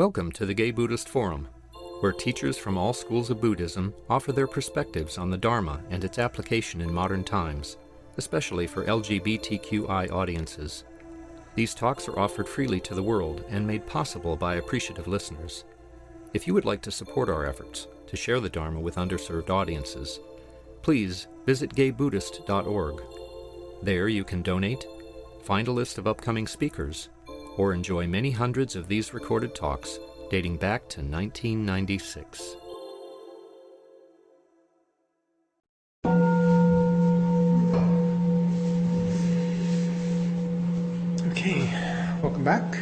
Welcome to the Gay Buddhist Forum, where teachers from all schools of Buddhism offer their perspectives on the Dharma and its application in modern times, especially for LGBTQI audiences. These talks are offered freely to the world and made possible by appreciative listeners. If you would like to support our efforts to share the Dharma with underserved audiences, please visit gaybuddhist.org. There you can donate, find a list of upcoming speakers, or enjoy many hundreds of these recorded talks dating back to 1996. Okay, welcome back.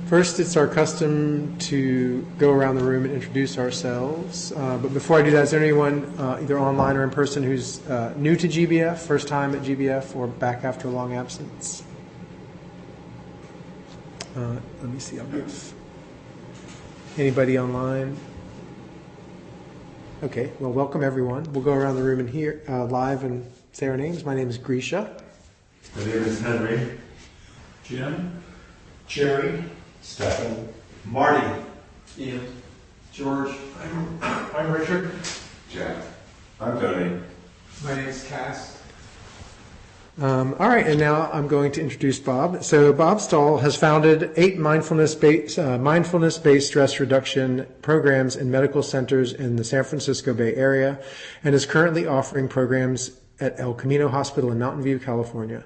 First, it's our custom to go around the room and introduce ourselves. But before I do that, is there anyone, either online or in person, who's new to GBF, first time at GBF, or back after a long absence? Let me see, I'll give anybody online. Okay, well, welcome everyone. We'll go around the room and hear live and say our names. My name is Grisha. My name is Henry. Jim. Jerry. Stefan. Marty. Ian. George. I'm Richard. Jack. I'm Tony. My name is Cass. All right, and now I'm going to introduce Bob. So Bob Stahl has founded 8 mindfulness-based stress reduction programs in medical centers in the San Francisco Bay Area and is currently offering programs at El Camino Hospital in Mountain View, California.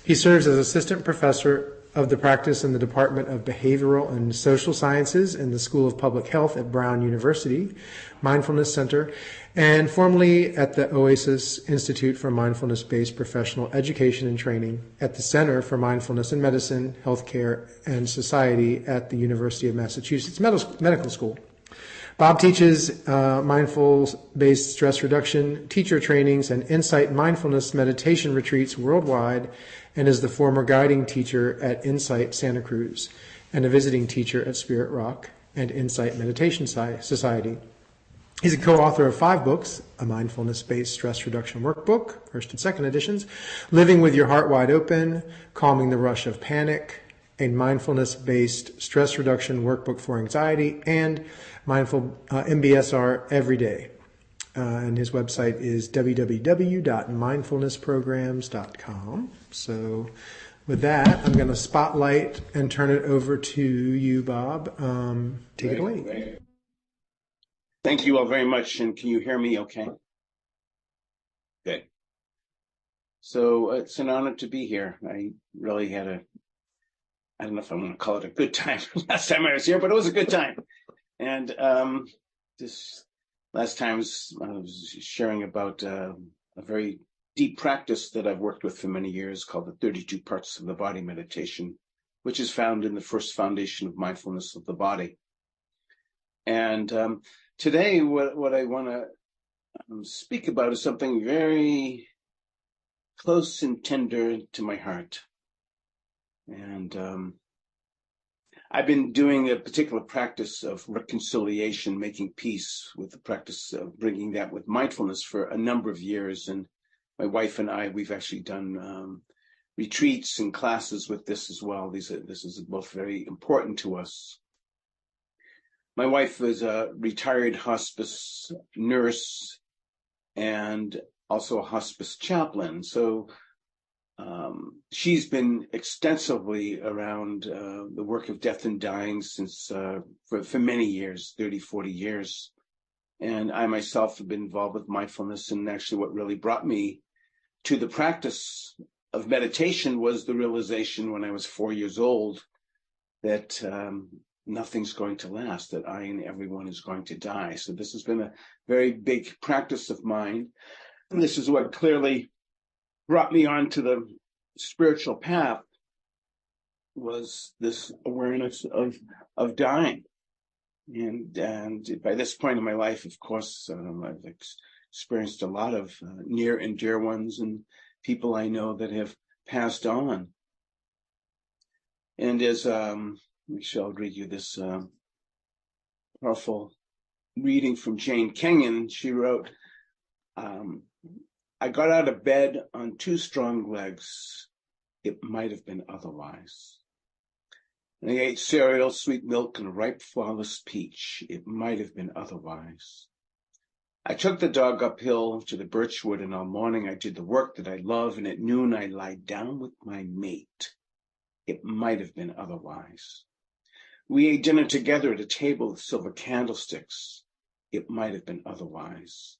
He serves as assistant professor of the practice in the Department of Behavioral and Social Sciences in the School of Public Health at Brown University Mindfulness Center, and formerly at the Oasis Institute for Mindfulness-Based Professional Education and Training at the Center for Mindfulness in Medicine, Healthcare, and Society at the University of Massachusetts Medical School. Bob teaches mindful-based stress reduction, teacher trainings, and insight mindfulness meditation retreats worldwide, and is the former guiding teacher at Insight Santa Cruz and a visiting teacher at Spirit Rock and Insight Meditation Society. He's a co-author of 5 books: a mindfulness-based stress reduction workbook, first and second editions, Living with Your Heart Wide Open, Calming the Rush of Panic, a mindfulness-based stress reduction workbook for anxiety, and mindful MBSR Every Day. And his website is www.mindfulnessprograms.com. So with that, I'm going to spotlight and turn it over to you, Bob. Take it away. Great. Thank you all very much. And can you hear me okay? Good. So it's an honor to be here. I really had I don't know if I want to call it a good time last time I was here, but it was a good time. And this last time I was sharing about a very deep practice that I've worked with for many years called the 32 Parts of the Body meditation, which is found in the first foundation of mindfulness of the body. And today, what I want to speak about is something very close and tender to my heart. And I've been doing a particular practice of reconciliation, making peace with the practice of bringing that with mindfulness for a number of years. And my wife and I, we've actually done retreats and classes with this as well. This is both very important to us. My wife is a retired hospice nurse and also a hospice chaplain. So she's been extensively around the work of death and dying since for many years, 30, 40 years. And I myself have been involved with mindfulness. And actually what really brought me to the practice of meditation was the realization when I was 4 years old that nothing's going to last, that I and everyone is going to die. So this has been a very big practice of mine. And this is what clearly brought me onto the spiritual path, was this awareness of dying. And by this point in my life, of course, I've experienced a lot of near and dear ones and people I know that have passed on. And as Michelle read you this powerful reading from Jane Kenyon. She wrote, I got out of bed on 2 strong legs. It might have been otherwise. And I ate cereal, sweet milk, and a ripe, flawless peach. It might have been otherwise. I took the dog uphill to the birchwood, and all morning I did the work that I love, and at noon I lied down with my mate. It might have been otherwise. We ate dinner together at a table with silver candlesticks. It might have been otherwise.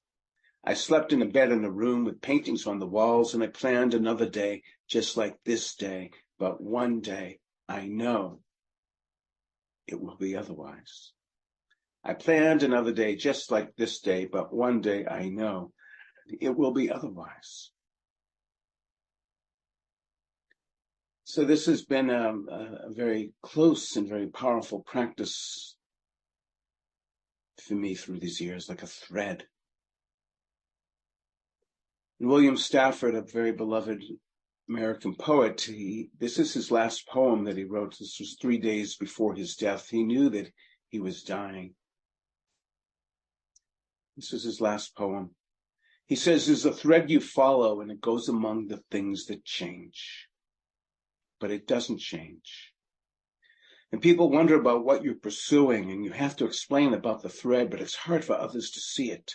I slept in a bed in a room with paintings on the walls, and I planned another day just like this day, but one day I know it will be otherwise. I planned another day just like this day, but one day I know it will be otherwise. So this has been a very close and very powerful practice for me through these years, like a thread. And William Stafford, a very beloved American poet, this is his last poem that he wrote. This was 3 days before his death. He knew that he was dying. This is his last poem. He says, there's a thread you follow, and it goes among the things that change. But it doesn't change. And people wonder about what you're pursuing, and you have to explain about the thread, but it's hard for others to see it.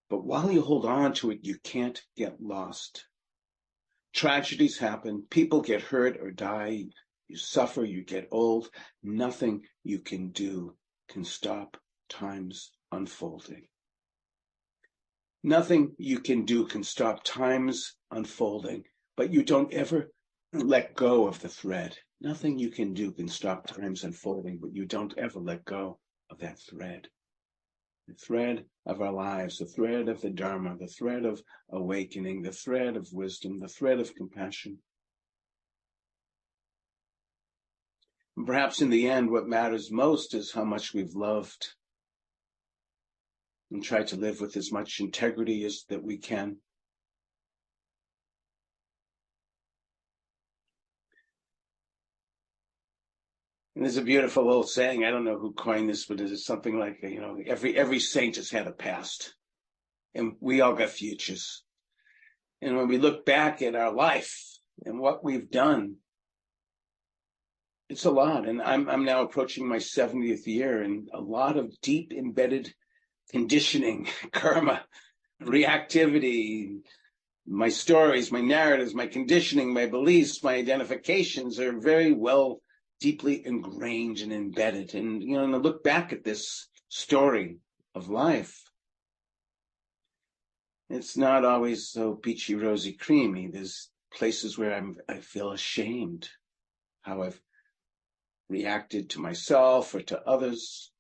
But while you hold on to it, you can't get lost. Tragedies happen, people get hurt or die, you suffer, you get old. Nothing you can do can stop time's unfolding. Nothing you can do can stop time's unfolding, but you don't ever let go of the thread. Nothing you can do can stop time's unfolding, but you don't ever let go of that thread. The thread of our lives, the thread of the Dharma, the thread of awakening, the thread of wisdom, the thread of compassion. And perhaps in the end, what matters most is how much we've loved and tried to live with as much integrity as that we can. And there's a beautiful old saying, I don't know who coined this, but it is something like, every saint has had a past, and we all got futures. And when we look back at our life and what we've done, it's a lot. And I'm now approaching my 70th year, and a lot of deep embedded conditioning, karma, reactivity, my stories, my narratives, my conditioning, my beliefs, my identifications are very well deeply ingrained and embedded. And, and I look back at this story of life, it's not always so peachy, rosy, creamy. There's places where I feel ashamed how I've reacted to myself or to others,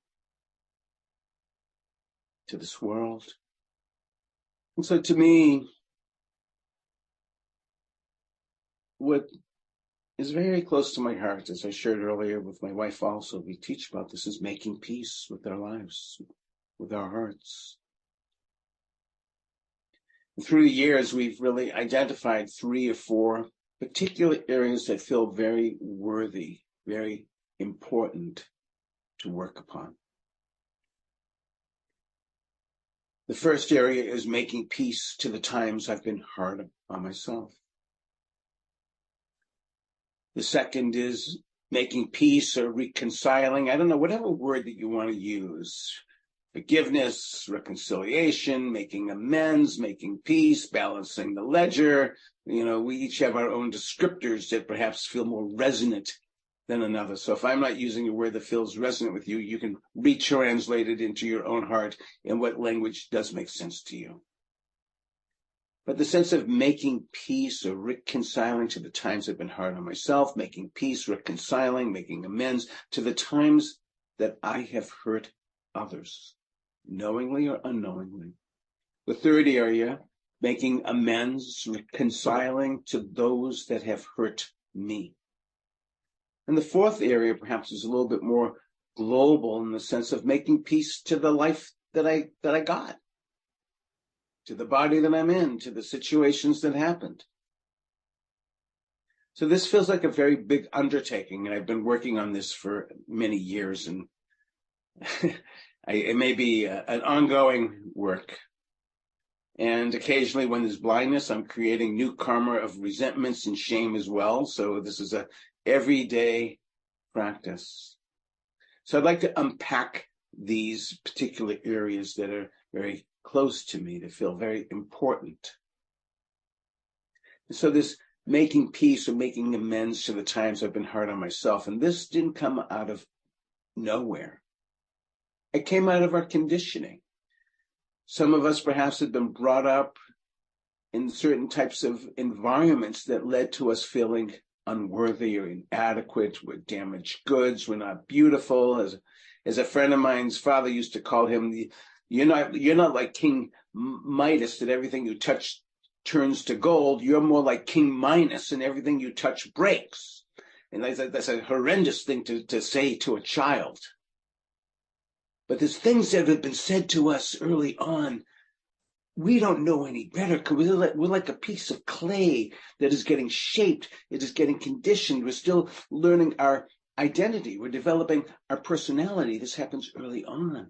to this world. And so to me, what is very close to my heart, as I shared earlier with my wife also, we teach about this, is making peace with our lives, with our hearts. And through the years, we've really identified 3 or 4 particular areas that feel very worthy, very important to work upon. The first area is making peace to the times I've been hard on myself. The second is making peace or reconciling. I don't know, whatever word that you want to use. Forgiveness, reconciliation, making amends, making peace, balancing the ledger. We each have our own descriptors that perhaps feel more resonant than another. So if I'm not using a word that feels resonant with you, you can retranslate it into your own heart and what language does make sense to you. But the sense of making peace or reconciling to the times I've been hard on myself, making peace, reconciling, making amends to the times that I have hurt others, knowingly or unknowingly. The third area, making amends, reconciling to those that have hurt me. And the fourth area perhaps is a little bit more global in the sense of making peace to the life that I got, to the body that I'm in, to the situations that happened. So this feels like a very big undertaking, and I've been working on this for many years, and it may be an ongoing work. And occasionally when there's blindness, I'm creating new karma of resentments and shame as well. So this is a everyday practice. So I'd like to unpack these particular areas that are very close to me, that feel very important. And so this making peace or making amends to the times I've been hard on myself, and this didn't come out of nowhere. It came out of our conditioning. Some of us perhaps have been brought up in certain types of environments that led to us feeling unworthy or inadequate. We're damaged goods. We're not beautiful. As a friend of mine's father used to call him, you're not like King Midas, that everything you touch turns to gold. You're more like King Minos, and everything you touch breaks. And that's a horrendous thing to say to a child. But there's things that have been said to us early on. We don't know any better because we're like a piece of clay that is getting shaped. It is getting conditioned. We're still learning our identity. We're developing our personality. This happens early on.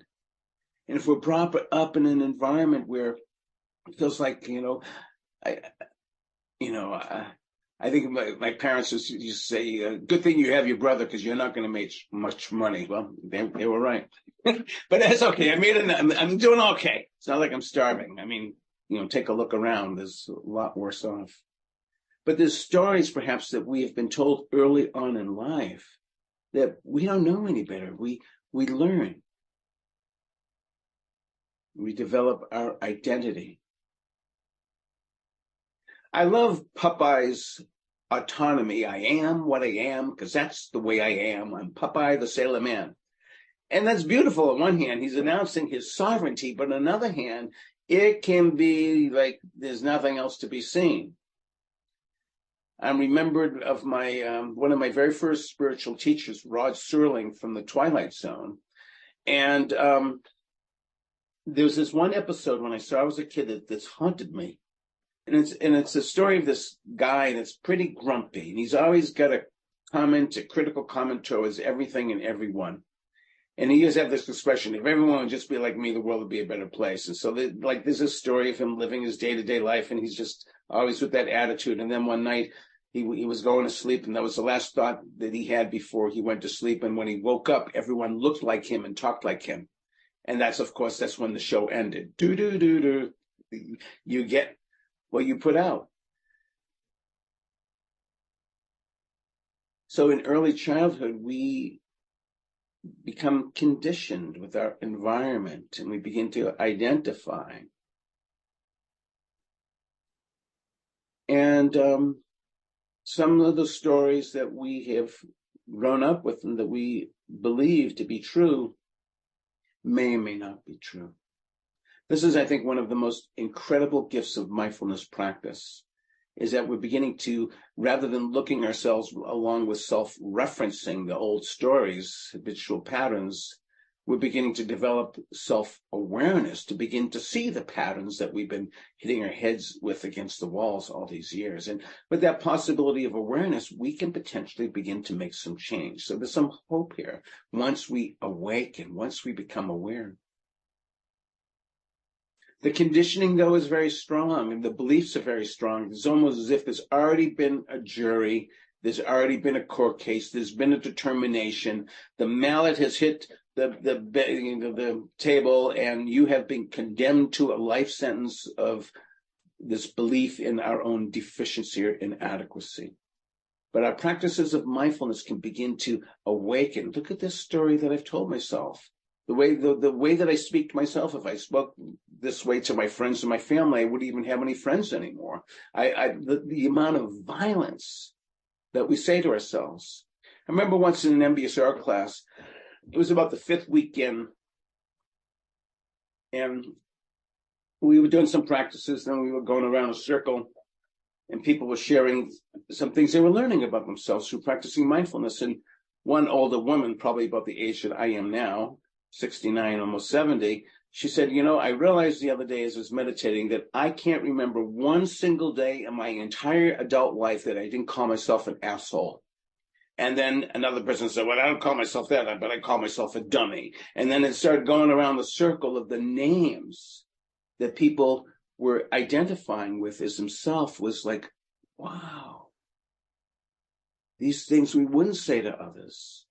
And if we're brought up in an environment where it feels like, I think my parents used to say, good thing you have your brother because you're not going to make much money. Well, they were right. But that's okay. I'm doing okay. It's not like I'm starving. I mean, take a look around. There's a lot worse off. But there's stories perhaps that we have been told early on in life that we don't know any better. We learn. We develop our identity. I love Popeye's autonomy. I am what I am because that's the way I am. I'm Popeye the Sailor Man. And that's beautiful. On one hand, he's announcing his sovereignty, but on another hand, it can be like there's nothing else to be seen. I'm remembered of my one of my very first spiritual teachers, Rod Serling from the Twilight Zone. And there was this one episode when I was a kid that haunted me. And it's a story of this guy that's pretty grumpy. And he's always got a critical comment towards everything and everyone. And he used to have this expression, if everyone would just be like me, the world would be a better place. And so there's a story of him living his day-to-day life, and he's just always with that attitude. And then one night he was going to sleep, and that was the last thought that he had before he went to sleep. And when he woke up, everyone looked like him and talked like him. And that's when the show ended. Do. You get what you put out. So in early childhood, we become conditioned with our environment, and we begin to identify. And some of the stories that we have grown up with and that we believe to be true may or may not be true. This is, I think, one of the most incredible gifts of mindfulness practice, is that we're beginning to, rather than looking ourselves along with self-referencing the old stories, habitual patterns, we're beginning to develop self-awareness to begin to see the patterns that we've been hitting our heads with against the walls all these years. And with that possibility of awareness, we can potentially begin to make some change. So there's some hope here once we awaken, once we become aware. The conditioning, though, is very strong, and the beliefs are very strong. It's almost as if there's already been a jury, there's already been a court case, there's been a determination. The mallet has hit the table, and you have been condemned to a life sentence of this belief in our own deficiency or inadequacy. But our practices of mindfulness can begin to awaken. Look at this story that I've told myself. The way that I speak to myself, if I spoke this way to my friends and my family, I wouldn't even have any friends anymore. The amount of violence that we say to ourselves. I remember once in an MBSR class, it was about the fifth weekend, and we were doing some practices, and we were going around a circle, and people were sharing some things they were learning about themselves through practicing mindfulness. And one older woman, probably about the age that I am now, 69, almost 70, she said, I realized the other day as I was meditating that I can't remember one single day in my entire adult life that I didn't call myself an asshole. And then another person said, well, I don't call myself that, but I call myself a dummy. And then it started going around the circle of the names that people were identifying with as himself. Was like, wow, these things we wouldn't say to others.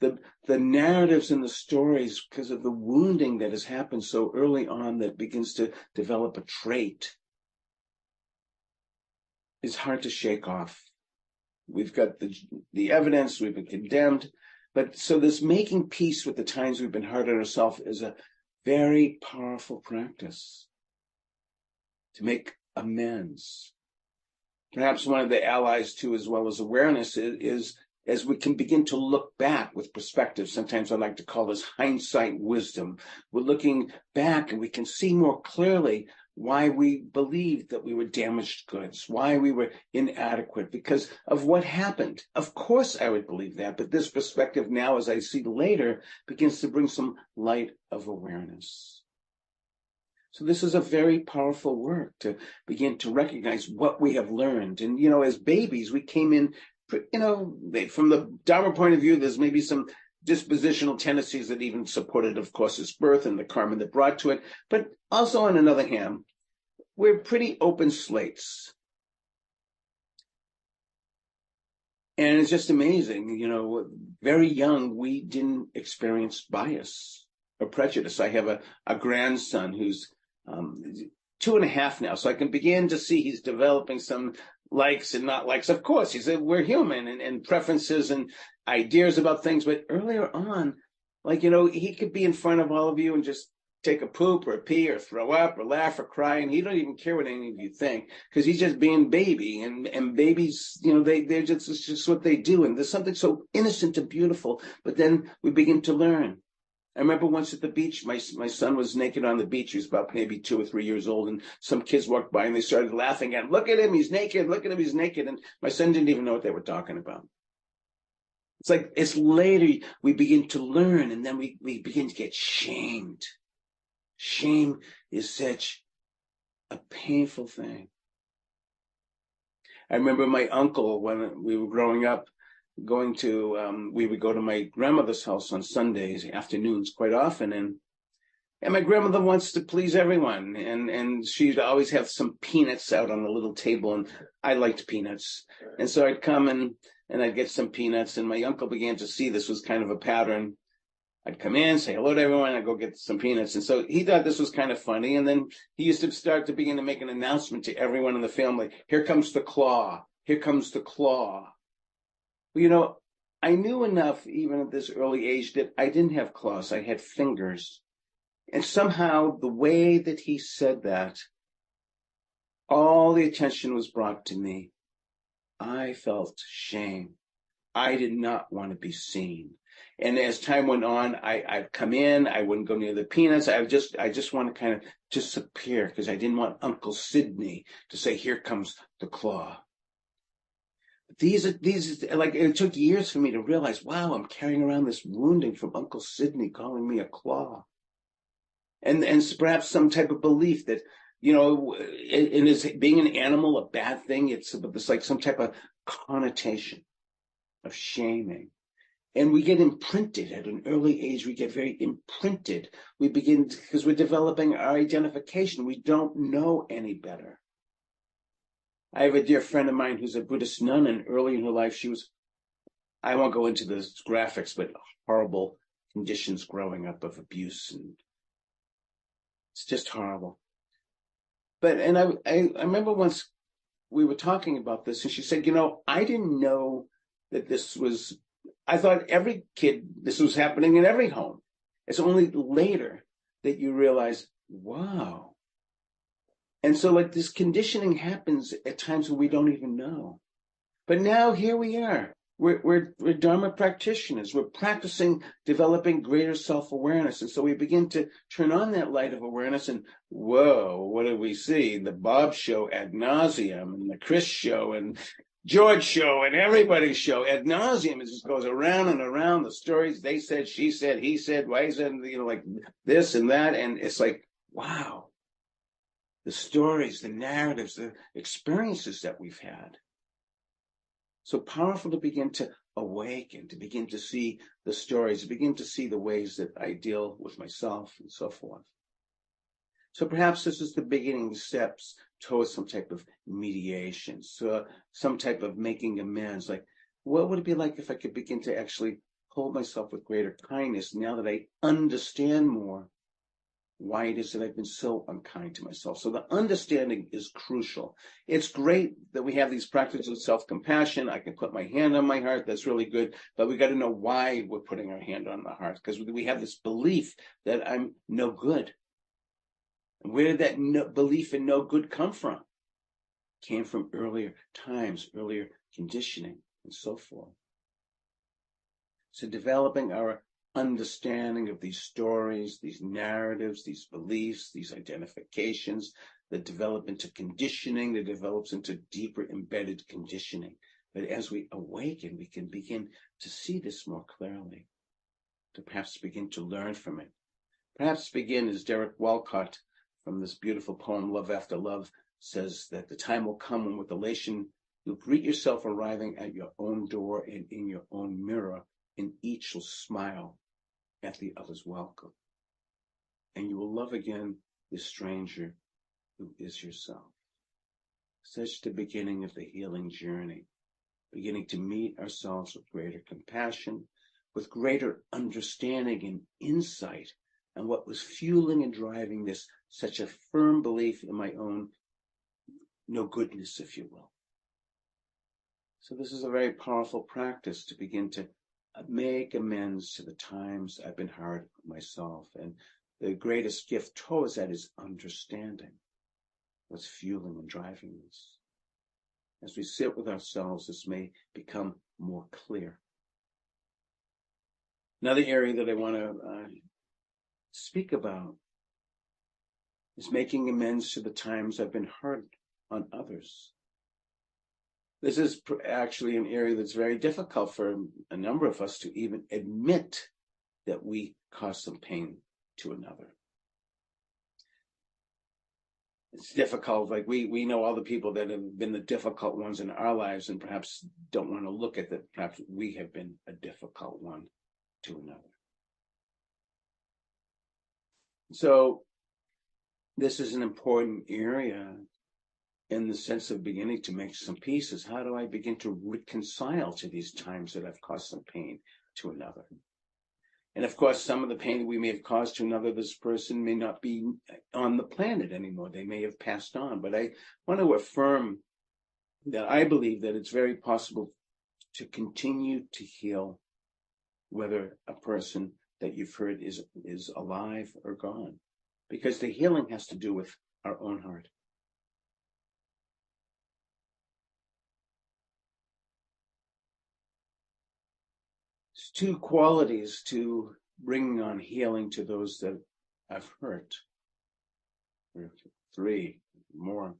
the narratives and the stories, because of the wounding that has happened so early on that begins to develop a trait, is hard to shake off. We've got the evidence, we've been condemned, but so this making peace with the times we've been hard on ourselves is a very powerful practice to make amends. Perhaps one of the allies too, as well as awareness, is as we can begin to look back with perspective. Sometimes I like to call this hindsight wisdom. We're looking back and we can see more clearly why we believed that we were damaged goods, why we were inadequate because of what happened. Of course I would believe that, but this perspective now, as I see later, begins to bring some light of awareness. So this is a very powerful work to begin to recognize what we have learned. And, as babies, we came in, from the Dharma point of view, there's maybe some dispositional tendencies that even supported, of course, his birth and the karma that brought to it. But also, on another hand, we're pretty open slates. And it's just amazing, very young, we didn't experience bias or prejudice. I have a grandson who's 2.5 now, so I can begin to see he's developing some likes and not likes. Of course, we're human and preferences and ideas about things, but earlier on, he could be in front of all of you and just take a poop or a pee or throw up or laugh or cry, and he don't even care what any of you think because he's just being baby. And babies, they're just, it's just what they do. And there's something so innocent and beautiful, but then we begin to learn. I remember once at the beach, my son was naked on the beach. He was about maybe 2 or 3 years old, and some kids walked by and they started laughing at him. Look at him, he's naked. Look at him, he's naked. And my son didn't even know what they were talking about. It's later we begin to learn, and then we begin to get shamed. Shame is such a painful thing. I remember my uncle, when we were growing up, we would go to my grandmother's house on Sundays afternoons quite often, and my grandmother wants to please everyone, and she'd always have some peanuts out on the little table, and I liked peanuts, and so I'd come and I'd get some peanuts, and my uncle began to see this was kind of a pattern. I'd come in, say hello to everyone, I'd go get some peanuts, and so he thought this was kind of funny, and then he used to begin to make an announcement to everyone in the family, here comes the claw, here comes the claw. Well, I knew enough, even at this early age, that I didn't have claws, I had fingers. And somehow, the way that he said that, all the attention was brought to me. I felt shame. I did not want to be seen. And as time went on, I'd come in, I wouldn't go near the peanuts. I just want to kind of disappear because I didn't want Uncle Sidney to say, here comes the claw. These it took years for me to realize, wow, I'm carrying around this wounding from Uncle Sidney calling me a claw. And perhaps some type of belief that, is being an animal a bad thing? It's like some type of connotation of shaming. And we get imprinted at an early age. We get very imprinted. We begin, because we're developing our identification. We don't know any better. I have a dear friend of mine who's a Buddhist nun, and early in her life, I won't go into the graphics, but horrible conditions growing up of abuse, and it's just horrible. And I remember once we were talking about this, and she said, I didn't know that I thought every kid, this was happening in every home. It's only later that you realize, wow. And so this conditioning happens at times when we don't even know. But now here we are. We're Dharma practitioners. We're practicing developing greater self-awareness. And so we begin to turn on that light of awareness, and whoa, what do we see? The Bob show ad nauseum, and the Chris show, and George show, and everybody's show ad nauseum. It just goes around and around. The stories, they said, she said, he said, why is it, like this and that. And it's like, wow. The stories, the narratives, the experiences that we've had. So powerful to begin to awaken, to begin to see the stories, to begin to see the ways that I deal with myself and so forth. So perhaps this is the beginning steps towards some type of mediation, so some type of making amends. Like, what would it be like if I could begin to actually hold myself with greater kindness now that I understand more why it is that I've been so unkind to myself. So the understanding is crucial. It's great that we have these practices of self-compassion. I can put my hand on my heart. That's really good. But we got to know why we're putting our hand on the heart, because we have this belief that I'm no good. And where did that belief in no good come from? It came from earlier times, earlier conditioning, and so forth. So developing our understanding of these stories, these narratives, these beliefs, these identifications that develop into conditioning, that develops into deeper embedded conditioning. But as we awaken, we can begin to see this more clearly, to perhaps begin to learn from it. Perhaps begin, as Derek Walcott from this beautiful poem, Love After Love, says that the time will come when with elation you'll greet yourself arriving at your own door and in your own mirror, and each will smile at the other's welcome. And you will love again the stranger who is yourself. Such the beginning of the healing journey, beginning to meet ourselves with greater compassion, with greater understanding and insight, and what was fueling and driving this, such a firm belief in my own no goodness, if you will. So this is a very powerful practice to begin to make amends to the times I've been hard on myself. And the greatest gift towards that is understanding what's fueling and driving this. As we sit with ourselves, this may become more clear. Another area that I want to speak about is making amends to the times I've been hard on others. This is actually an area that's very difficult for a number of us to even admit that we caused some pain to another. It's difficult, like we know all the people that have been the difficult ones in our lives and perhaps don't want to look at that. Perhaps we have been a difficult one to another. So this is an important area in the sense of beginning to make some peace. Is how do I begin to reconcile to these times that I've caused some pain to another? And of course, some of the pain that we may have caused to another, this person may not be on the planet anymore. They may have passed on. But I want to affirm that I believe that it's very possible to continue to heal whether a person that you've heard is alive or gone. Because the healing has to do with our own heart. There's two qualities to bringing on healing to those that I've hurt. Or three more.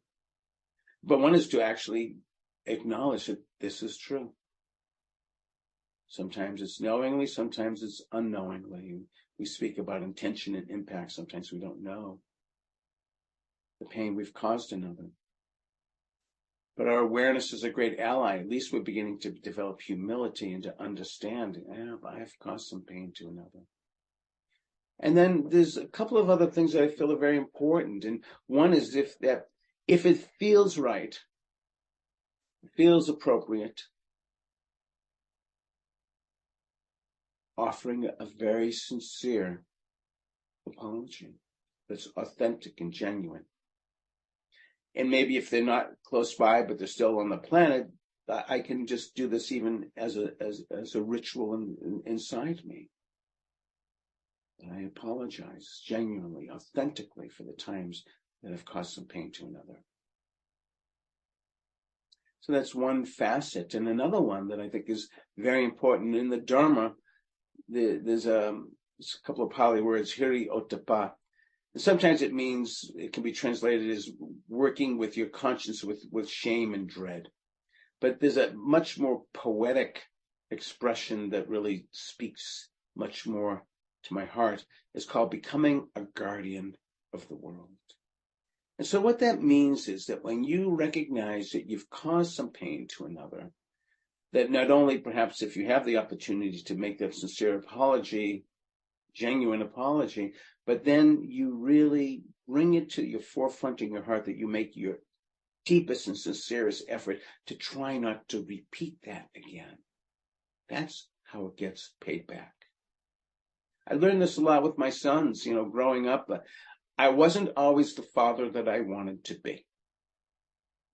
But one is to actually acknowledge that this is true. Sometimes it's knowingly, sometimes it's unknowingly. We speak about intention and impact. Sometimes we don't know the pain we've caused another. But our awareness is a great ally. At least we're beginning to develop humility and to understand, I've caused some pain to another. And then there's a couple of other things that I feel are very important. And one is if it feels right, feels appropriate, offering a very sincere apology that's authentic and genuine. And maybe if they're not close by, but they're still on the planet, I can just do this even as a ritual inside me. I apologize genuinely, authentically for the times that have caused some pain to another. So that's one facet. And another one that I think is very important in the Dharma, there's a couple of Pali words, hiri otapa. And sometimes it can be translated as working with your conscience with shame and dread. But there's a much more poetic expression that really speaks much more to my heart. It's called becoming a guardian of the world. And so what that means is that when you recognize that you've caused some pain to another, that not only perhaps if you have the opportunity to make that sincere apology, genuine apology, but then you really bring it to your forefront in your heart that you make your deepest and sincerest effort to try not to repeat that again. That's how it gets paid back. I learned this a lot with my sons, growing up. I wasn't always the father that I wanted to be.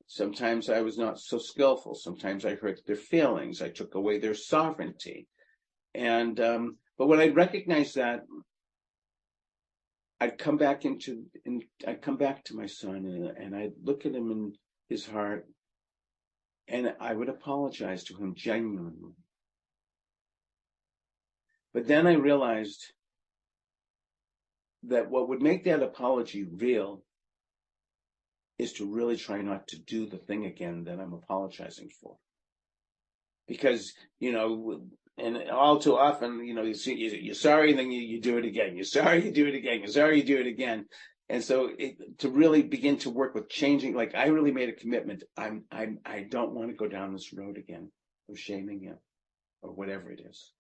Sometimes I was not so skillful. Sometimes I hurt their feelings. I took away their sovereignty. And but when I recognized that, I'd come back to my son, and I'd look at him in his heart, and I would apologize to him genuinely. But then I realized that what would make that apology real is to really try not to do the thing again that I'm apologizing for. Because, and all too often, you're sorry, and then you do it again. You're sorry, you do it again. You're sorry, you do it again. And so to really begin to work with changing, like I really made a commitment. I don't want to go down this road again of shaming him or whatever it is.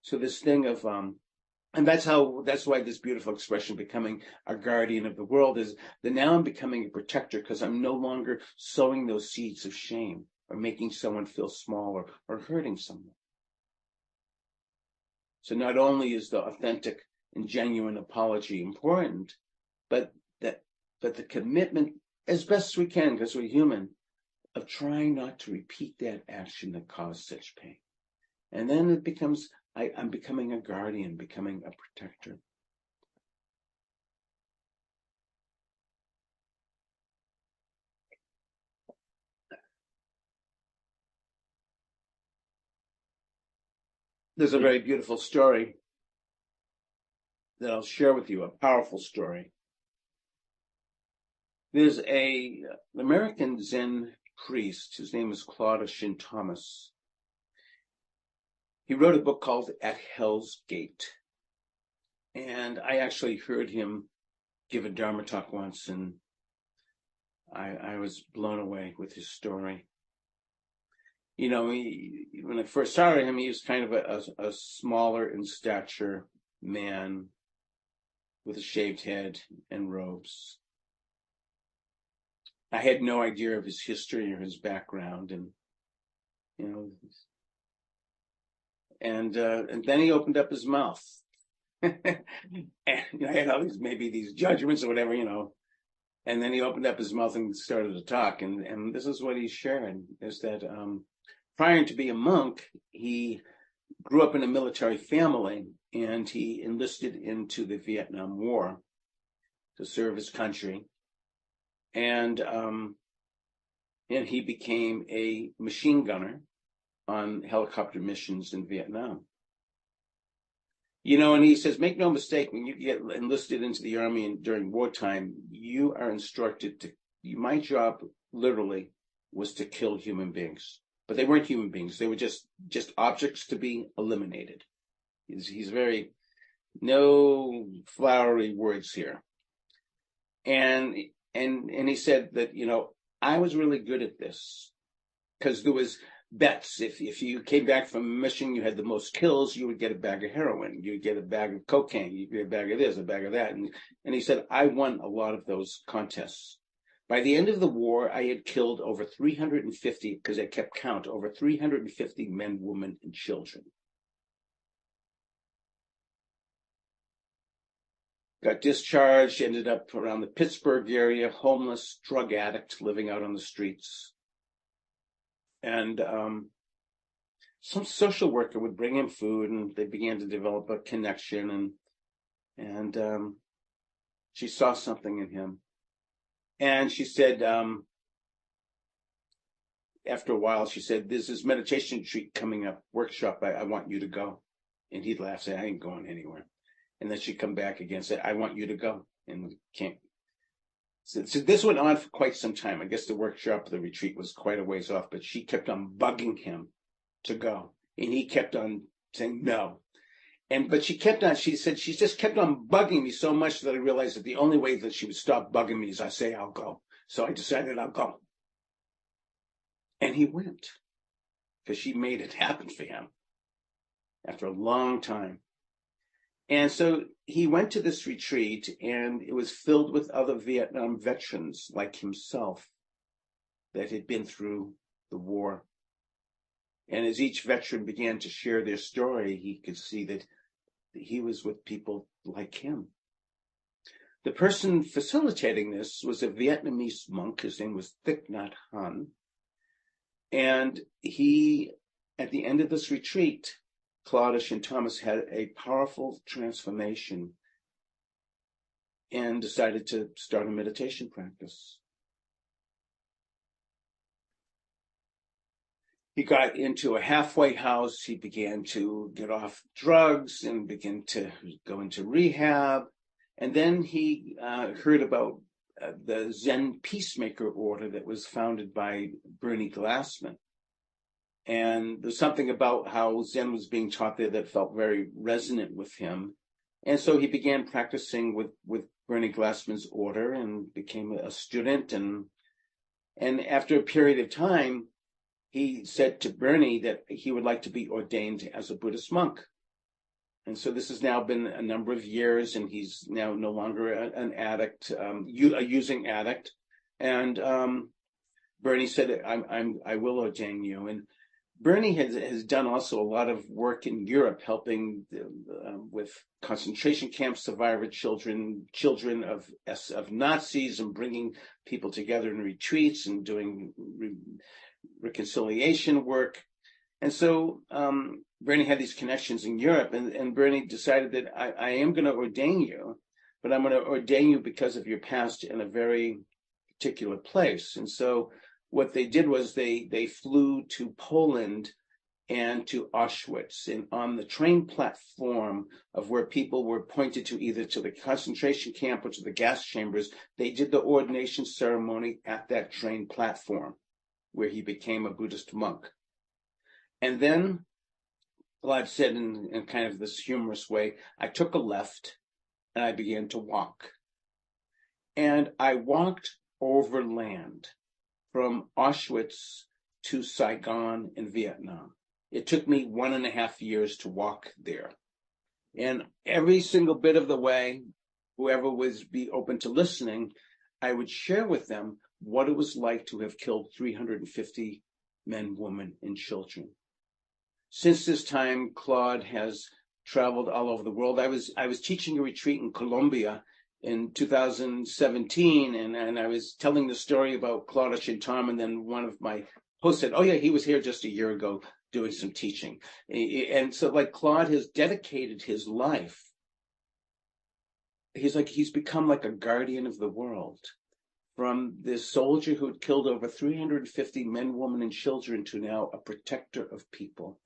So this thing of, and that's why this beautiful expression, becoming a guardian of the world, is that now I'm becoming a protector because I'm no longer sowing those seeds of shame or making someone feel small or hurting someone. So not only is the authentic and genuine apology important, but the commitment, as best we can, because we're human, of trying not to repeat that action that caused such pain. And then it becomes, I'm becoming a guardian, becoming a protector. There's a very beautiful story that I'll share with you, a powerful story. There's an American Zen priest, his name is Claude Shin Thomas. He wrote a book called At Hell's Gate. And I actually heard him give a Dharma talk once, and I was blown away with his story. When I first saw him, he was kind of a smaller in stature man with a shaved head and robes. I had no idea of his history or his background, and then he opened up his mouth, and I had all these judgments or whatever, and then he opened up his mouth and started to talk, and this is what he shared, is that prior to be a monk, he grew up in a military family, and he enlisted into the Vietnam War to serve his country. And he became a machine gunner on helicopter missions in Vietnam. And he says, make no mistake, when you get enlisted into the army and during wartime, you are instructed my job literally was to kill human beings. But they weren't human beings. They were just objects to be eliminated. He's very, no flowery words here. And he said that, I was really good at this because there was bets. If you came back from a mission, you had the most kills, you would get a bag of heroin, you'd get a bag of cocaine, you'd get a bag of this, a bag of that. And he said, I won a lot of those contests. By the end of the war, I had killed over 350, because I kept count, over 350 men, women, and children. Got discharged, ended up around the Pittsburgh area, homeless, drug addict, living out on the streets. And some social worker would bring him food, and they began to develop a connection, and she saw something in him. And she said, after a while, she said, there's this meditation retreat coming up, workshop, I want you to go. And he'd laugh, say, I ain't going anywhere. And then she'd come back again and say, I want you to go. And we can't. So this went on for quite some time. I guess the workshop, the retreat was quite a ways off, but she kept on bugging him to go. And he kept on saying no. But she said, she just kept on bugging me so much that I realized that the only way that she would stop bugging me is I say, I'll go. So I decided I'll go. And he went, because she made it happen for him after a long time. And so he went to this retreat, and it was filled with other Vietnam veterans like himself that had been through the war. And as each veteran began to share their story, he could see that he was with people like him. The person facilitating this was a Vietnamese monk. His name was Thich Nhat Hanh. And he, at the end of this retreat, Claudius and Thomas had a powerful transformation and decided to start a meditation practice. He got into a halfway house. He began to get off drugs and begin to go into rehab. And then he heard about the Zen Peacemaker Order that was founded by Bernie Glassman. And there's something about how Zen was being taught there that felt very resonant with him. And so he began practicing with Bernie Glassman's order and became a student. And after a period of time, he said to Bernie that he would like to be ordained as a Buddhist monk. And so this has now been a number of years, and he's now no longer an addict, a using addict. And Bernie said, I will ordain you. And Bernie has done also a lot of work in Europe, helping with concentration camp survivor children of Nazis, and bringing people together in retreats and doing reconciliation work. And so Bernie had these connections in Europe, and Bernie decided that I am going to ordain you, but I'm going to ordain you because of your past in a very particular place. And so what they did was they flew to Poland and to Auschwitz, and on the train platform of where people were pointed to either to the concentration camp or to the gas chambers, they did the ordination ceremony at that train platform where he became a Buddhist monk. And then, well, I've said in kind of this humorous way, I took a left and I began to walk. And I walked overland from Auschwitz to Saigon in Vietnam. It took me 1.5 years to walk there. And every single bit of the way, whoever was be open to listening, I would share with them what it was like to have killed 350 men, women, and children. Since this time, Claude has traveled all over the world. I was teaching a retreat in Colombia in 2017, and I was telling the story about Claudius and Tom, and then one of my hosts said, oh yeah, he was here just a year ago doing some teaching. And so like Claude has dedicated his life. He's become like a guardian of the world. From this soldier who had killed over 350 men, women, and children to now a protector of people.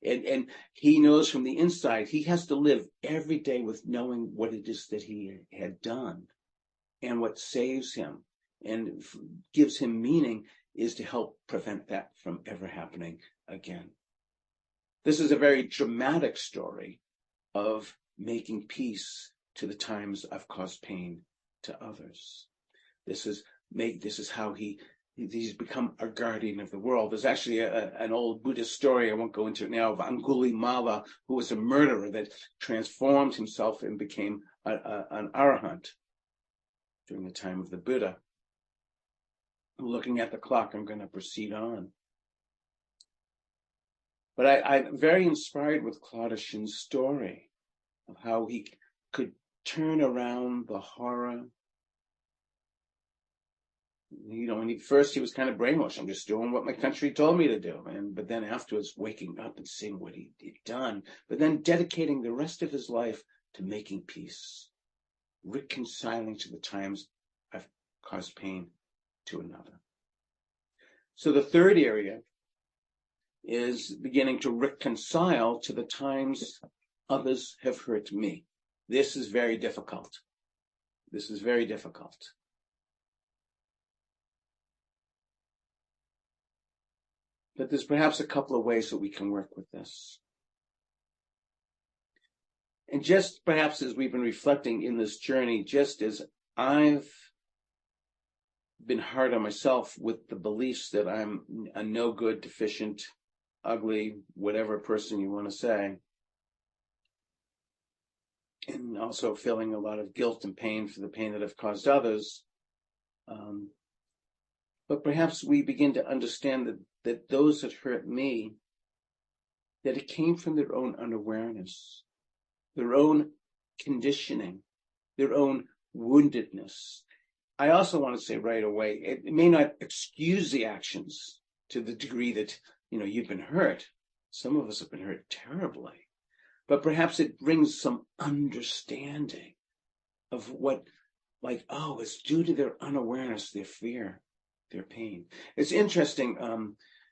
And he knows from the inside, he has to live every day with knowing what it is that he had done. And what saves him and gives him meaning is to help prevent that from ever happening again. This is a very dramatic story of making peace to the times I've caused pain to others. This is how he's become a guardian of the world. There's actually an old Buddhist story, I won't go into it now, of Angulimala, who was a murderer that transformed himself and became an arahant during the time of the Buddha. Looking at the clock, I'm going to proceed on. But I'm very inspired with Claudician's story of how he could turn around the horror. When first he was kind of brainwashed. I'm just doing what my country told me to do. But then afterwards, waking up and seeing what he'd done, but then dedicating the rest of his life to making peace, reconciling to the times I've caused pain to another. So the third area is beginning to reconcile to the times others have hurt me. This is very difficult. But there's perhaps a couple of ways that we can work with this. And just perhaps as we've been reflecting in this journey, just as I've been hard on myself with the beliefs that I'm a no good, deficient, ugly, whatever person you want to say, and also feeling a lot of guilt and pain for the pain that I've caused others. But perhaps we begin to understand that those that hurt me that it came from their own unawareness, their own conditioning, their own woundedness. I also want to say right away, it may not excuse the actions to the degree that, you've been hurt. Some of us have been hurt terribly, but perhaps it brings some understanding of what, it's due to their unawareness, their fear, their pain. It's interesting.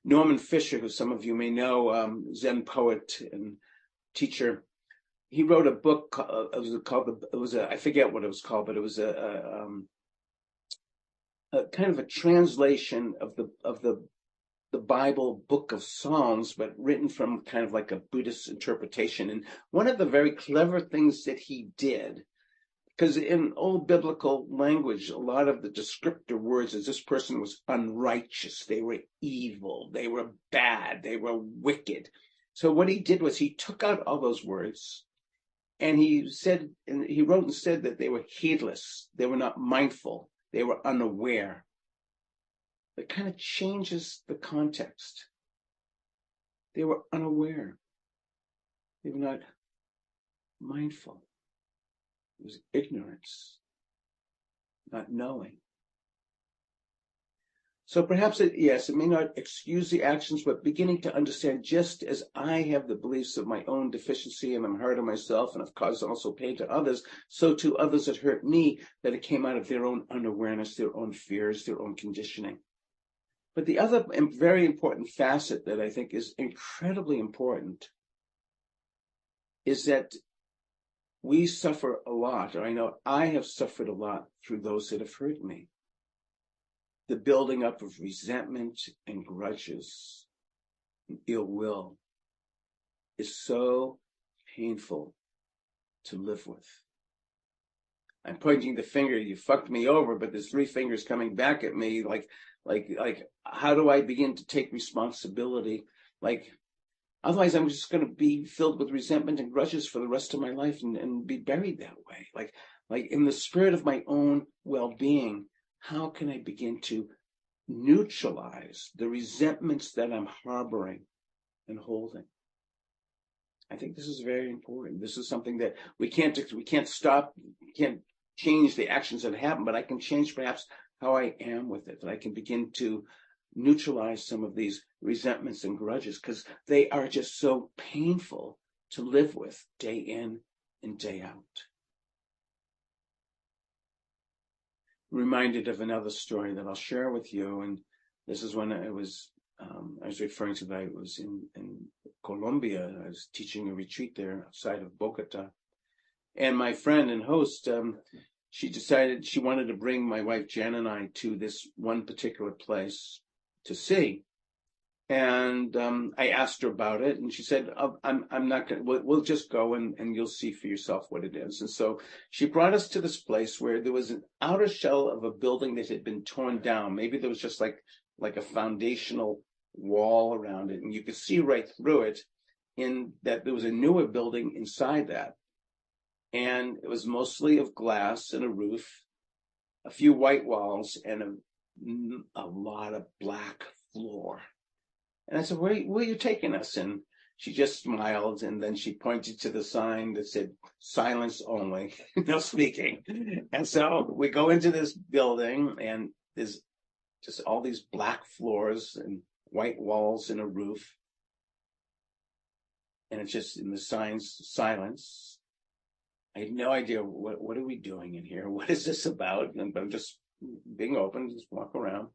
Norman Fisher, who some of you may know, Zen poet and teacher, he wrote a book. I forget what it was called, but it was a kind of a translation of the Bible book of Psalms, but written from kind of like a Buddhist interpretation. And one of the very clever things that he did, because in old biblical language, a lot of the descriptor words is this person was unrighteous, they were evil, they were bad, they were wicked. So what he did was he took out all those words, and he wrote and said that they were heedless, they were not mindful, they were unaware. It kind of changes the context. They were unaware. They were not mindful. It was ignorance, not knowing. So perhaps it may not excuse the actions, but beginning to understand, just as I have the beliefs of my own deficiency and I'm hard on myself and have caused also pain to others, so to others that hurt me, that it came out of their own unawareness, their own fears, their own conditioning. But the other very important facet that I think is incredibly important is that we suffer a lot, or I know I have suffered a lot through those that have hurt me. The building up of resentment and grudges and ill will is so painful to live with. I'm pointing the finger, you fucked me over, but there's three fingers coming back at me, like, how do I begin to take responsibility? Otherwise I'm just going to be filled with resentment and grudges for the rest of my life and be buried that way. Like in the spirit of my own well-being, how can I begin to neutralize the resentments that I'm harboring and holding? I think this is very important. This is something that we can't stop, can't change the actions that happen, but I can change perhaps how I am with it, that I can begin to neutralize some of these resentments and grudges, because they are just so painful to live with day in and day out. Reminded of another story that I'll share with you, and this is when I was referring to that I was in Colombia. I was teaching a retreat there outside of Bogota, and my friend and host, she decided she wanted to bring my wife Jan and I to this one particular place to see. And I asked her about it, and she said, I'm not going to, we'll just go and you'll see for yourself what it is. And so she brought us to this place where there was an outer shell of a building that had been torn down. Maybe there was just like a foundational wall around it, and you could see right through it, in that there was a newer building inside that. And it was mostly of glass and a roof, a few white walls, and a lot of black floor. And I said, where are you taking us? And she just smiled, and then she pointed to the sign that said, silence only, no speaking. And so we go into this building, and there's just all these black floors and white walls and a roof. And it's just in the signs, silence. I had no idea, what are we doing in here? What is this about? But I'm just being open, just walk around.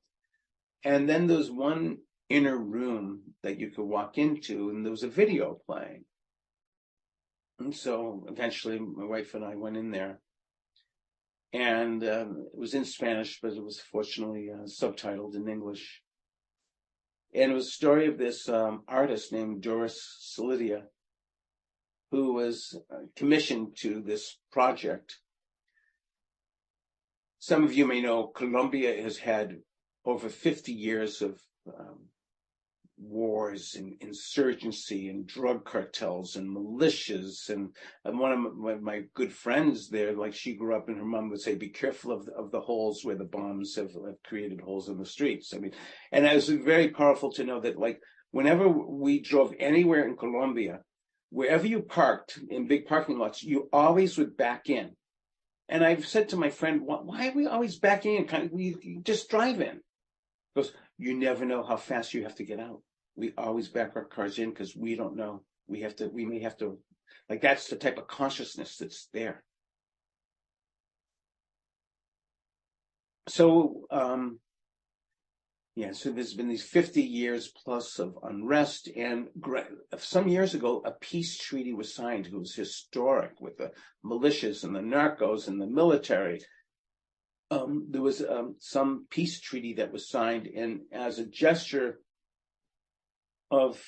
And then there's one inner room that you could walk into, and there was a video playing. And so eventually my wife and I went in there, and it was in Spanish, but it was fortunately subtitled in English. And it was a story of this artist named Doris Solidia, who was commissioned to this project. Some of you may know Colombia has had over 50 years of wars and insurgency and drug cartels and militias. And one of my good friends there, like, she grew up and her mom would say, be careful of the holes where the bombs have created holes in the streets. I mean, and it was very powerful to know that, like, whenever we drove anywhere in Colombia, wherever you parked in big parking lots, you always would back in. And I've said to my friend, why are we always backing in? We just drive in. Because you never know how fast you have to get out. We always back our cars in because we don't know. We may have to, like, that's the type of consciousness that's there. So, so there's been these 50 years plus of unrest, and some years ago, a peace treaty was signed. It was historic with the militias and the narcos and the military. There was some peace treaty that was signed, and as a gesture of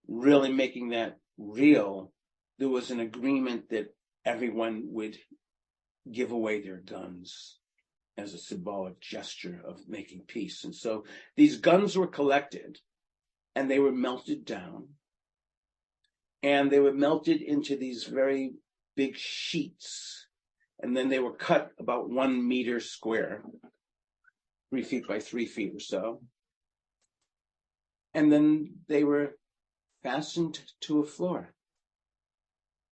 really making that real, there was an agreement that everyone would give away their guns as a symbolic gesture of making peace. And so these guns were collected and they were melted down, and they were melted into these very big sheets. And then they were cut about 1 meter square, 3 feet by 3 feet or so. And then they were fastened to a floor.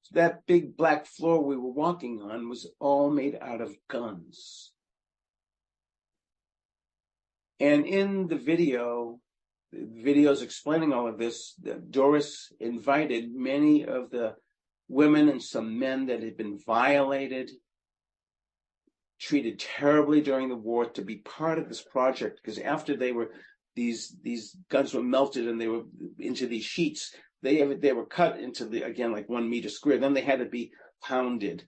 So that big black floor we were walking on was all made out of guns. And in the videos explaining all of this, Doris invited many of the women and some men that had been violated, treated terribly during the war, to be part of this project, because after these guns were melted and they were into these sheets, they were cut into again, like 1 meter square. Then they had to be pounded,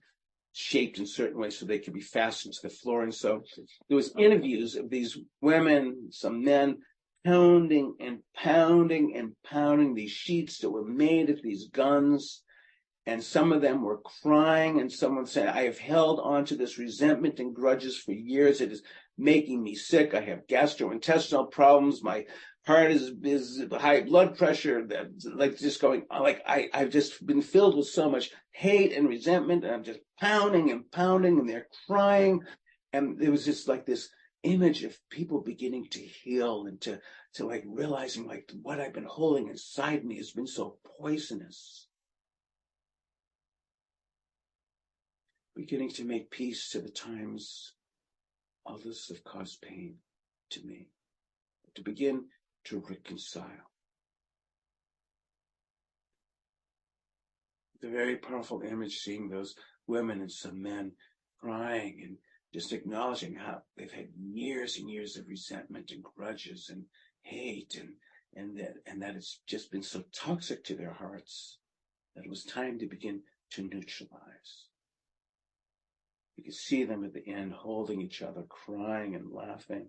shaped in certain ways so they could be fastened to the floor. And so there was interviews of these women, some men, pounding and pounding and pounding these sheets that were made of these guns. And some of them were crying, and someone said, I have held on to this resentment and grudges for years. It is making me sick. I have gastrointestinal problems. My heart is high blood pressure. Like, just going, like, I've just been filled with so much hate and resentment, and I'm just pounding and pounding, and they're crying. And there was just like this image of people beginning to heal and to like realizing, like, what I've been holding inside me has been so poisonous. Beginning to make peace to the times others have caused pain to me, to begin to reconcile. The very powerful image, seeing those women and some men crying and just acknowledging how they've had years and years of resentment and grudges and hate, and that it's just been so toxic to their hearts that it was time to begin to neutralize. You could see them at the end holding each other, crying and laughing.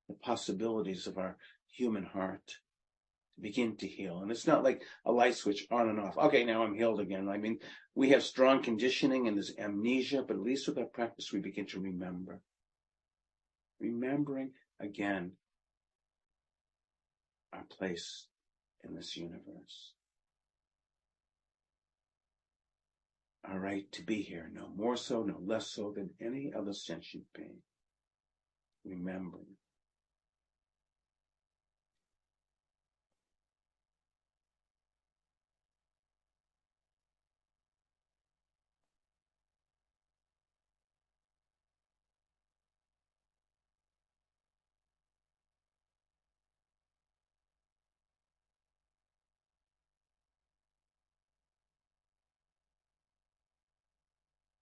The possibilities of our human heart to begin to heal. And it's not like a light switch on and off. Okay, now I'm healed again. I mean, we have strong conditioning and there's amnesia, but at least with our practice, we begin to remember. Remembering again our place in this universe. Our right to be here, no more so, no less so than any other sentient being. Remembering.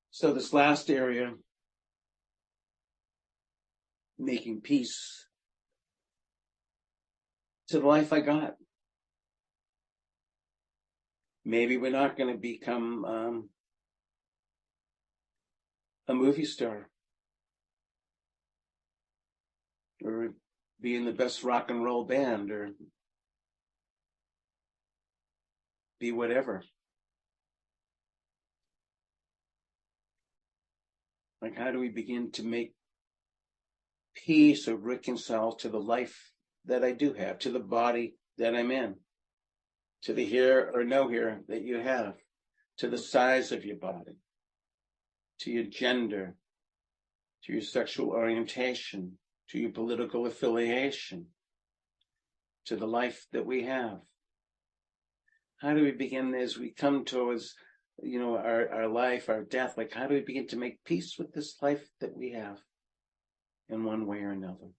So this last area, making peace to the life I got. Maybe we're not going to become a movie star or be in the best rock and roll band or be whatever. Like, how do we begin to make peace or reconcile to the life that I do have, to the body that I'm in, to the here or no here that you have, to the size of your body, to your gender, to your sexual orientation, to your political affiliation, to the life that we have? How do we begin as we come towards, our life, our death? Like, how do we begin to make peace with this life that we have in one way or another?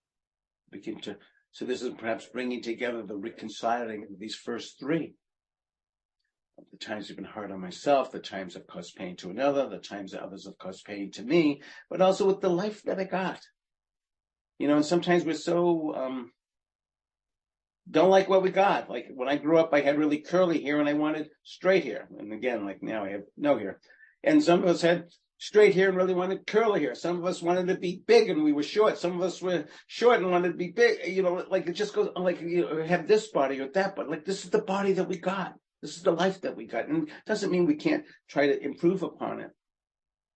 So this is perhaps bringing together the reconciling of these first three. The times I've been hard on myself, the times I've caused pain to another, the times that others have caused pain to me, but also with the life that I got. And sometimes we're so don't like what we got. Like when I grew up, I had really curly hair and I wanted straight hair. And again, like now I have no hair. And some of us had straight hair and really wanted curly hair. Some of us wanted to be big and we were short. Some of us were short and wanted to be big. Like it just goes like, have this body or that body. Like this is the body that we got. This is the life that we got. And it doesn't mean we can't try to improve upon it.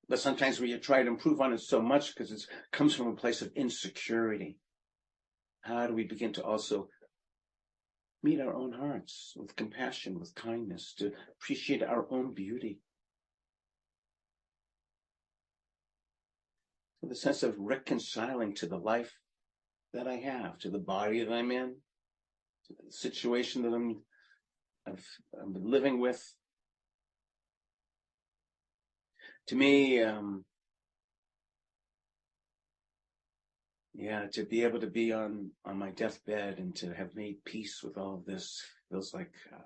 But sometimes we try to improve on it so much because it comes from a place of insecurity. How do we begin to also meet our own hearts with compassion, with kindness, to appreciate our own beauty? So the sense of reconciling to the life that I have, to the body that I'm in, to the situation that I'm living with. To me, to be able to be on my deathbed and to have made peace with all of this feels like a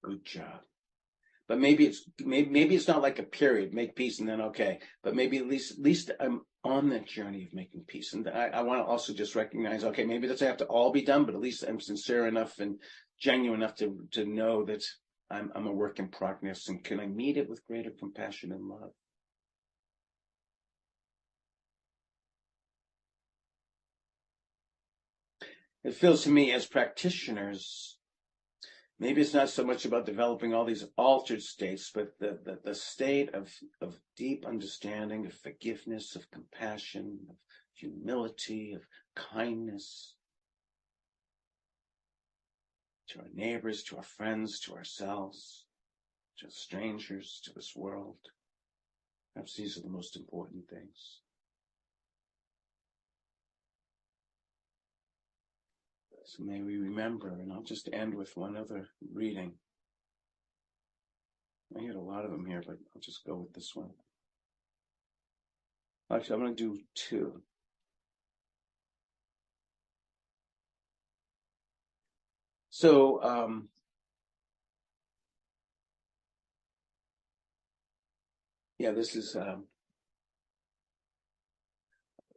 good job. But maybe it's not like a period, make peace and then okay. But maybe at least I'm on that journey of making peace. And I want to also just recognize, okay, maybe it doesn't have to all be done, but at least I'm sincere enough and genuine enough to know that I'm a work in progress, and can I meet it with greater compassion and love? It feels to me as practitioners, maybe it's not so much about developing all these altered states, but the state of deep understanding, of forgiveness, of compassion, of humility, of kindness to our neighbors, to our friends, to ourselves, to strangers, to this world. Perhaps these are the most important things. So may we remember, and I'll just end with one other reading. I had a lot of them here, but I'll just go with this one. Actually, I'm going to do two. So, this is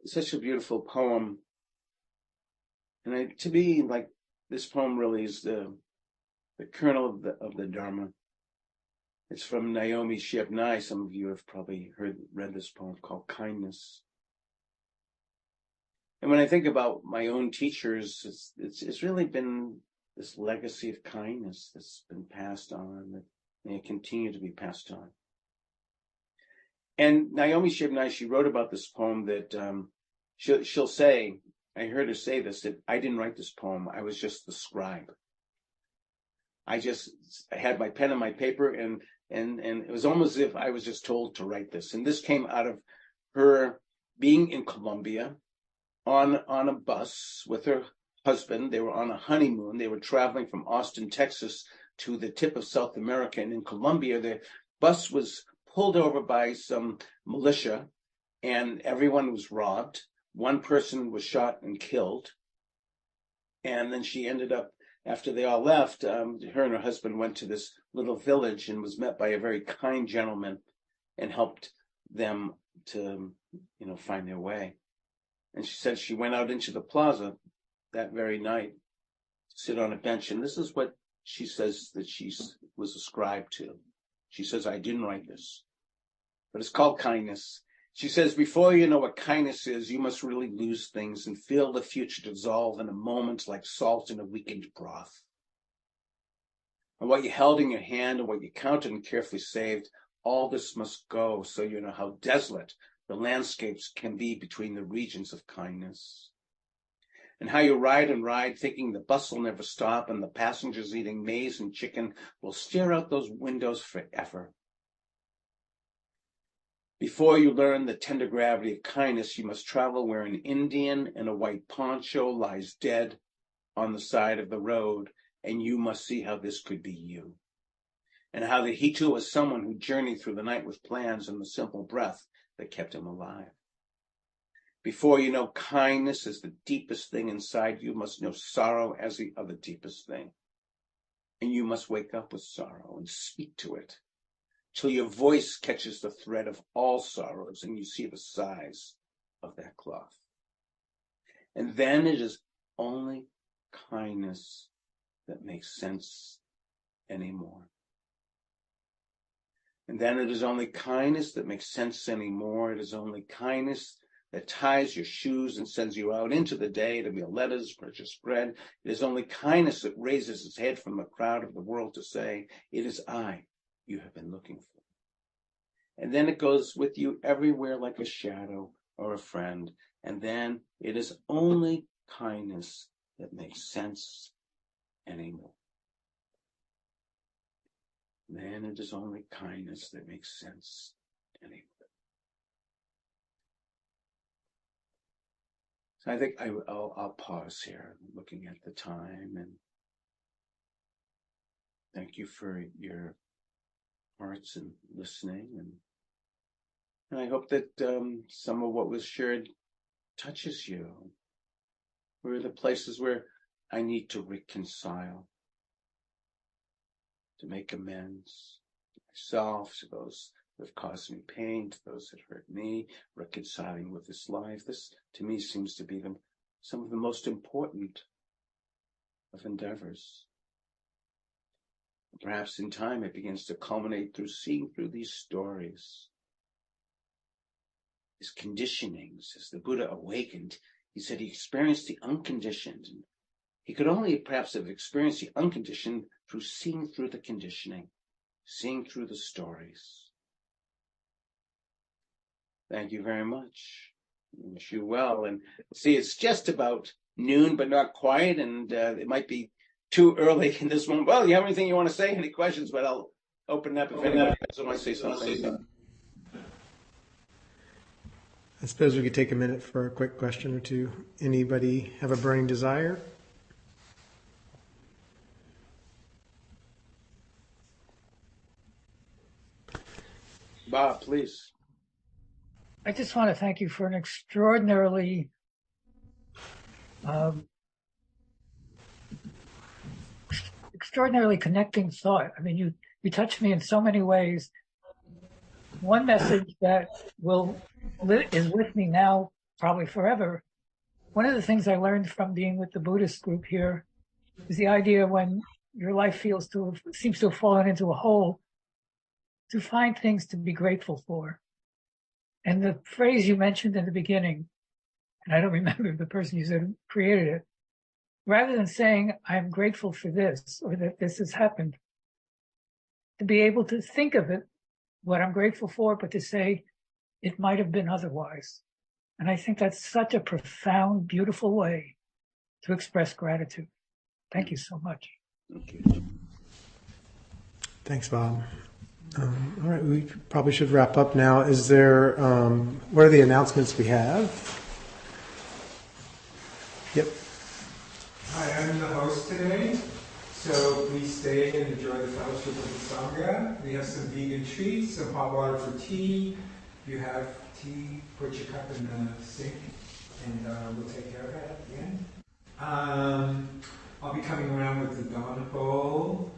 such a beautiful poem. And to me, like, this poem really is the kernel of the Dharma. It's from Naomi Shihab. Some of you have probably read this poem called Kindness. And when I think about my own teachers, it's really been this legacy of kindness that's been passed on, that may continue to be passed on. And Naomi Shihab, she wrote about this poem that she'll say, I heard her say this, that I didn't write this poem, I was just the scribe. I had my pen and my paper, and it was almost as if I was just told to write this. And this came out of her being in Colombia on a bus with her husband. They were on a honeymoon. They were traveling from Austin, Texas to the tip of South America. And in Colombia, the bus was pulled over by some militia and everyone was robbed. One person was shot and killed. And then she ended up, after they all left, her and her husband went to this little village and was met by a very kind gentleman and helped them to, find their way. And she said she went out into the plaza that very night to sit on a bench. And this is what she says that she was ascribed to. She says, I didn't write this, but it's called kindness. She says, before you know what kindness is, you must really lose things and feel the future dissolve in a moment like salt in a weakened broth. And what you held in your hand and what you counted and carefully saved, all this must go, so you know how desolate the landscapes can be between the regions of kindness. And how you ride and ride, thinking the bus will never stop and the passengers eating maize and chicken will stare out those windows forever. Before you learn the tender gravity of kindness, you must travel where an Indian in a white poncho lies dead on the side of the road, and you must see how this could be you. And how that he too was someone who journeyed through the night with plans and the simple breath that kept him alive. Before you know kindness as the deepest thing inside, you must know sorrow as the other deepest thing. And you must wake up with sorrow and speak to it, till your voice catches the thread of all sorrows and you see the size of that cloth. And then it is only kindness that makes sense anymore. And then it is only kindness that makes sense anymore. It is only kindness that ties your shoes and sends you out into the day to mail letters, purchase bread. It is only kindness that raises its head from the crowd of the world to say, it is I you have been looking for. And then it goes with you everywhere like a shadow or a friend. And then it is only kindness that makes sense anymore. Then it is only kindness that makes sense anymore. So I think I'll pause here, looking at the time, and thank you for your hearts and listening, and I hope that some of what was shared touches you. Where are the places where I need to reconcile, to make amends to myself, to those who have caused me pain, to those that hurt me, reconciling with this life? This, to me, seems to be some of the most important of endeavors. Perhaps in time it begins to culminate through seeing through these stories, his conditionings. As the Buddha awakened, he said he experienced the unconditioned. And he could only perhaps have experienced the unconditioned through seeing through the conditioning, seeing through the stories. Thank you very much. I wish you well. And see, it's just about noon, but not quite. And it might be too early in this moment. Well, you have anything you want to say? Any questions? But I'll open it up if anyone wants to say something. I suppose we could take a minute for a quick question or two. Anybody have a burning desire? Bob, please. I just want to thank you for an extraordinarily connecting thought. I mean, you touched me in so many ways. One message that is with me now, probably forever. One of the things I learned from being with the Buddhist group here is the idea when your life seems to have fallen into a hole, to find things to be grateful for. And the phrase you mentioned in the beginning, and I don't remember the person you said created it, rather than saying, I'm grateful for this or that this has happened, to be able to think of it, what I'm grateful for, but to say it might have been otherwise. And I think that's such a profound, beautiful way to express gratitude. Thank you so much. Thank you. Thanks, Bob. All right, we probably should wrap up now. Is there, what are the announcements we have? Yep. Hi, I'm the host today, so please stay and enjoy the fellowship of the Sangha. We have some vegan treats, some hot water for tea. If you have tea, put your cup in the sink, and we'll take care of it at the end. I'll be coming around with the Donna Bowl.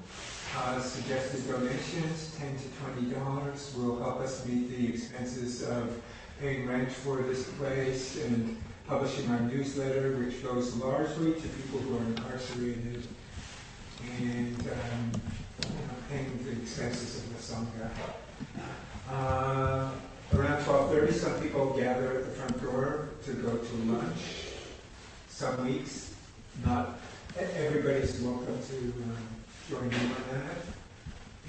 Suggested donations, $10 to $20, will help us meet the expenses of paying rent for this place and publishing our newsletter, which goes largely to people who are incarcerated, and paying the expenses of the Sangha. Around 12:30, some people gather at the front door to go to lunch. Some weeks, not everybody's welcome to join in on that.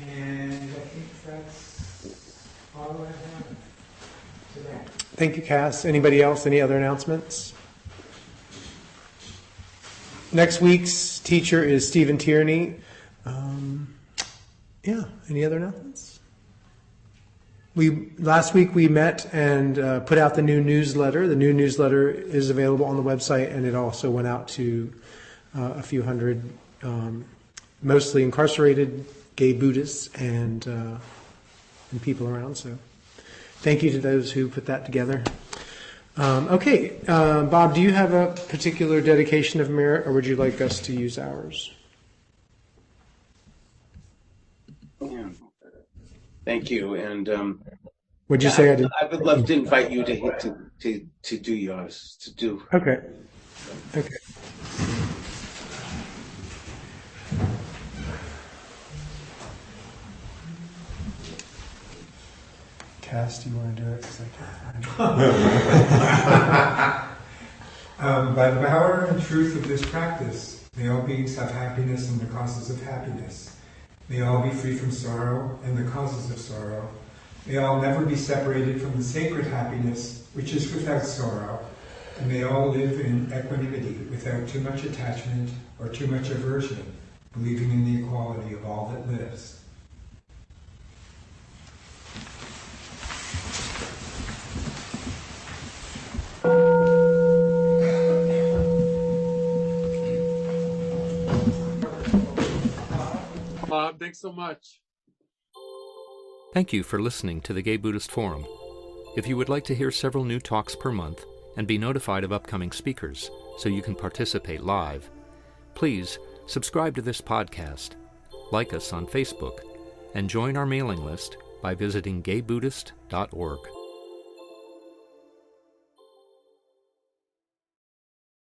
And I think that's all I have today. Thank you, Cass. Anybody else? Any other announcements? Next week's teacher is Stephen Tierney. Any other announcements? Last week we met and put out the new newsletter. The new newsletter is available on the website, and it also went out to a few hundred, mostly incarcerated gay Buddhists and people around. So thank you to those who put that together. Okay, Bob, do you have a particular dedication of merit, or would you like us to use ours? Yeah. Thank you. And Would you say I did? I would love to invite you to do yours. Okay. Okay. Cass, do you want to do it? 'Cause I can't find it. By the power and truth of this practice, may all beings have happiness and the causes of happiness. May all be free from sorrow and the causes of sorrow. May all never be separated from the sacred happiness, which is without sorrow. And may all live in equanimity, without too much attachment or too much aversion, believing in the equality of all that lives. Bob, thanks so much. Thank you for listening to the Gay Buddhist Forum. If you would like to hear several new talks per month and be notified of upcoming speakers so you can participate live, please subscribe to this podcast, like us on Facebook, and join our mailing list by visiting gaybuddhist.org.